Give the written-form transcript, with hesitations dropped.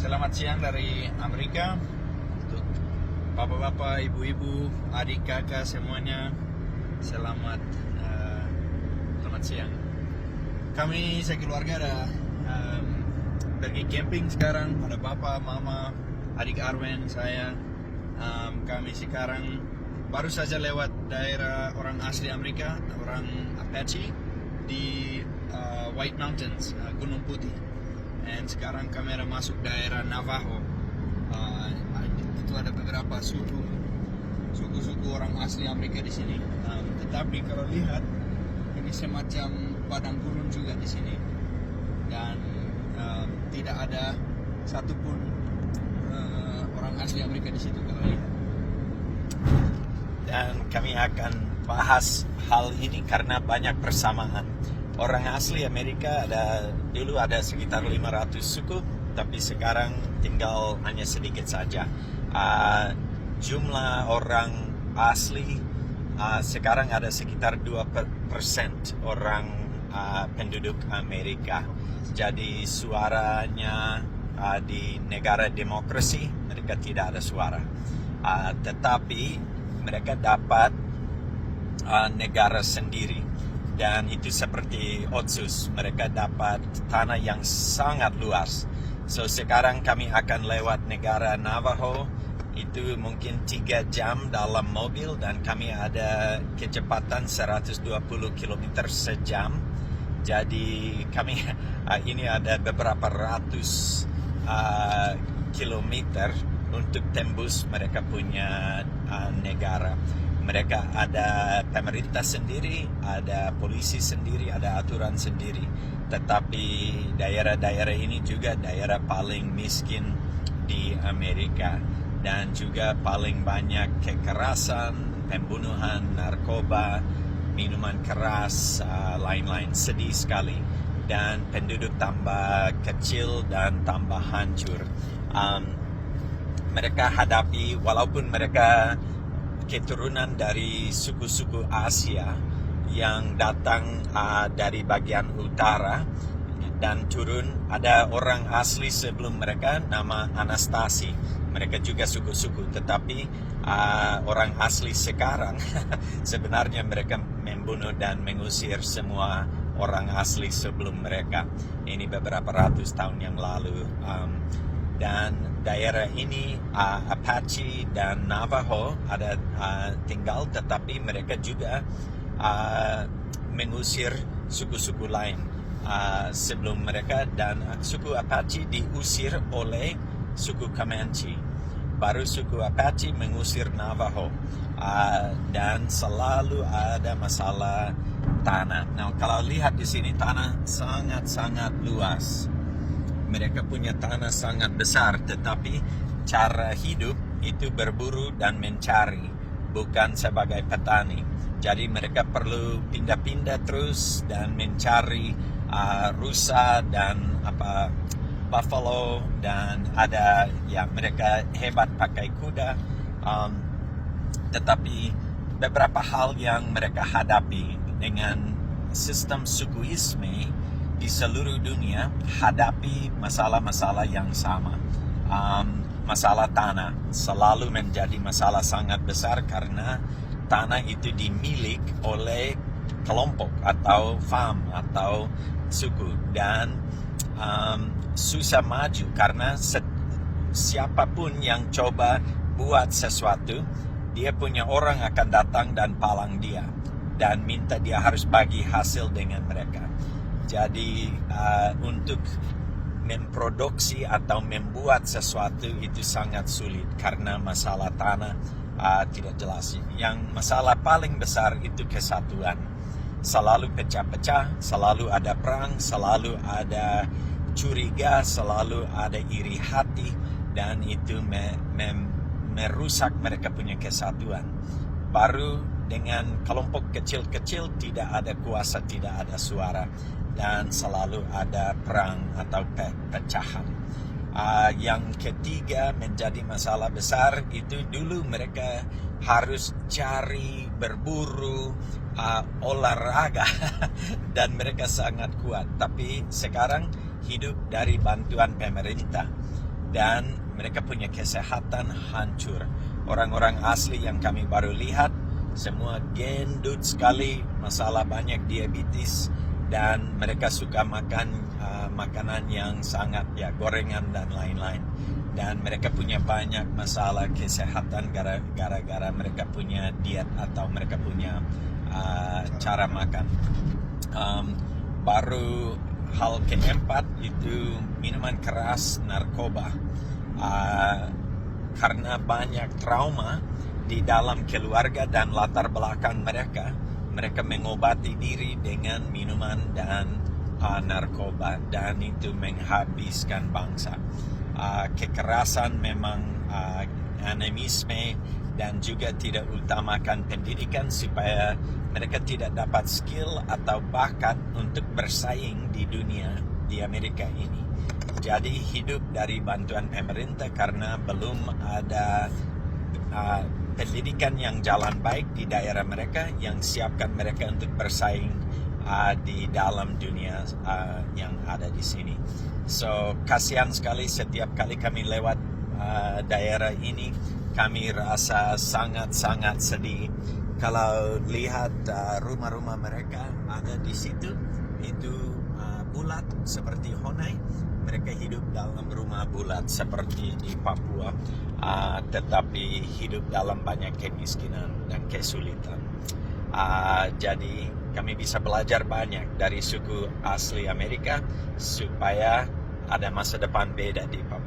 Selamat siang dari Amerika untuk bapak-bapak, ibu-ibu, adik, kakak semuanya. Selamat selamat siang. Kami sekeluarga ada pergi camping sekarang. Ada bapak, mama, adik Arwen, saya. Kami sekarang baru saja lewat daerah orang asli Amerika, orang Apache di White Mountains, Gunung Putih. Dan sekarang kami ada masuk daerah Navajo. Itu ada beberapa suku orang asli Amerika di sini. Tetapi kalau lihat ini semacam padang gurun juga di sini, dan tidak ada satupun orang asli Amerika di situ kalau lihat. Dan kami akan bahas hal ini karena banyak persamaan. Orang asli Amerika dulu ada sekitar 500 suku, tapi sekarang tinggal hanya sedikit saja. Jumlah orang asli sekarang ada sekitar 2% orang penduduk Amerika. Jadi suaranya di negara demokrasi mereka tidak ada suara. Tetapi mereka dapat negara sendiri. Dan itu seperti Otsus, mereka dapat tanah yang sangat luas. So sekarang kami akan lewat negara Navajo. Itu mungkin 3 jam dalam mobil, dan kami ada kecepatan 120 km sejam. Jadi kami ini ada beberapa ratus kilometer untuk tembus mereka punya negara. Mereka ada pemerintah sendiri, ada polisi sendiri, ada aturan sendiri. Tetapi daerah-daerah ini juga daerah paling miskin di Amerika. Dan juga paling banyak kekerasan, pembunuhan, narkoba, minuman keras, lain-lain. Sedih sekali. Dan penduduk tambah kecil dan tambah hancur. Mereka hadapi, walaupun mereka keturunan dari suku-suku Asia yang datang dari bagian utara dan turun, ada orang asli sebelum mereka nama Anastasi. Mereka juga suku-suku, tetapi orang asli sekarang sebenarnya mereka membunuh dan mengusir semua orang asli sebelum mereka. Ini beberapa ratus tahun yang lalu. Dan daerah ini Apache dan Navajo ada tinggal, tetapi mereka juga mengusir suku-suku lain sebelum mereka, dan suku Apache diusir oleh suku Comanche. Baru suku Apache mengusir Navajo, dan selalu ada masalah tanah. Nah, kalau lihat di sini tanah sangat-sangat luas. Mereka punya tanah sangat besar, tetapi cara hidup itu berburu dan mencari, bukan sebagai petani. Jadi mereka perlu pindah-pindah terus dan mencari rusa dan buffalo, dan ada mereka hebat pakai kuda. Tetapi beberapa hal yang mereka hadapi dengan sistem sukuisme di seluruh dunia hadapi masalah-masalah yang sama. Masalah tanah selalu menjadi masalah sangat besar karena tanah itu dimiliki oleh kelompok atau farm atau suku, dan susah maju karena siapapun yang coba buat sesuatu, dia punya orang akan datang dan palang dia dan minta dia harus bagi hasil dengan mereka. Jadi untuk memproduksi atau membuat sesuatu itu sangat sulit karena masalah tanah tidak jelas. Yang masalah paling besar itu kesatuan. Selalu pecah-pecah, selalu ada perang, selalu ada curiga, selalu ada iri hati, dan itu merusak mereka punya kesatuan. Baru dengan kelompok kecil-kecil tidak ada kuasa, tidak ada suara, dan selalu ada perang atau pecahan. Yang ketiga menjadi masalah besar itu dulu mereka harus cari, berburu, olahraga dan mereka sangat kuat. Tapi sekarang hidup dari bantuan pemerintah. dan mereka punya kesehatan hancur. Orang-orang asli yang kami baru lihat semua gendut sekali, masalah banyak diabetes, dan mereka suka makan makanan yang sangat gorengan dan lain-lain. Dan mereka punya banyak masalah kesehatan gara-gara mereka punya diet atau mereka punya cara makan. Baru hal keempat itu minuman keras, narkoba. Karena banyak trauma di dalam keluarga dan latar belakang mereka mengobati diri dengan minuman dan narkoba, dan itu menghabiskan bangsa. Kekerasan memang animisme, dan juga tidak utamakan pendidikan supaya mereka tidak dapat skill atau bakat untuk bersaing di dunia di Amerika ini. Jadi hidup dari bantuan pemerintah karena belum ada pendidikan yang jalan baik di daerah mereka yang siapkan mereka untuk bersaing di dalam dunia yang ada di sini. So kasihan sekali setiap kali kami lewat daerah ini, kami rasa sangat-sangat sedih kalau lihat rumah-rumah mereka ada di situ itu bulat seperti Honai. Mereka hidup dalam rumah bulat seperti di Papua, tetapi hidup dalam banyak kemiskinan dan kesulitan. Jadi kami bisa belajar banyak dari suku asli Amerika supaya ada masa depan beda di Papua.